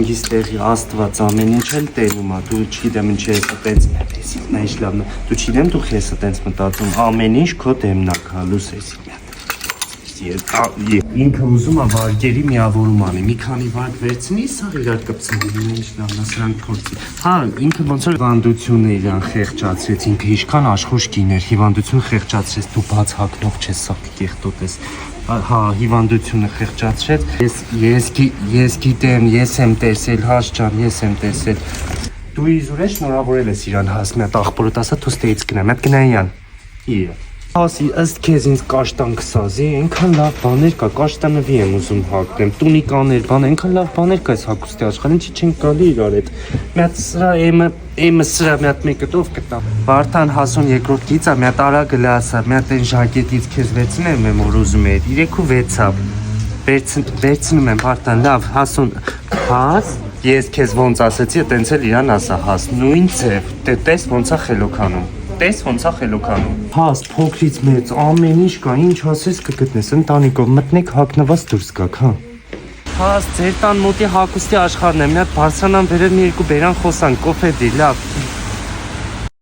հանգիստ տեղի Աստված ամեն ինչ էլ տենում է, դու չգիտեմ ինչ ես այտենց նայış լավն է, դու չգիտեմ դու ես այտենց մտածում, ամեն ինչ քո դեմն է գալուս էսի ինքը ուզում է վարկերի միավորում անի, մի քանի վարկ վերցնի, սա իրար կպցնի, ինչ լավն է, սրանք փորձի։ Հա, ինքը ոնց որ հիվանդությունը իրան խեղճացրեց, ինքը ինչքան աշխուժ կիներ, հիվանդությունը խեղճացրեց, դու բաց հագնող չես, սա կեղտոտ ես։ Հա, հիվանդությունը խեղճացրեց, ես գիտեմ, ես եմ տեսել, հաշ ջան, ես եմ տեսել։ Դու իզուր ես շնորհավորել ես իրան հաս, մի հատ աղբորդ ասա, թո ստեից գնա, մի հատ գնային։ Իա։ Ասի, ըստ քեզ ինձ կաշտան կսազի, այնքան լավ բաներ կա, կաշտանվի եմ ուզում հագնեմ, տունիկաներ, բան, այնքան լավ բաներ կա այս հագուստի աշխարհին, ինչի չենք գալի իրար հետ։ Մի հատ սրա էմը սրա մի հատ մեկը տով կտա։ Վարդան Հասուն երկրորդ գիծա, մի հատ արա գլասա, մի հատ այն ժակետից քեզ վերցնեմ եմ որ ուզում էր, 3.6-ա։ Վերցնում եմ Վարդան, լավ, Հասուն, հաս, ես քեզ ոնց ասեցի, այտենց էլ իրան ասա, հաս, նույն ձև, տես ոնց է խելոքանում։ Տես ոնց է խելոքանում։ Հաստ, փոքրից մեծ, ամեն ինչ կա, ինչ ասես կգտնես, ընտանիքով մտնեք հագնված դուրս գաք, հա։ Հաստ, ձեր տան մոտի հագուստի աշխարհն է, մի հատ բարձրանան վերել մի երկու բերան խոսան, կոֆե դի, լավ։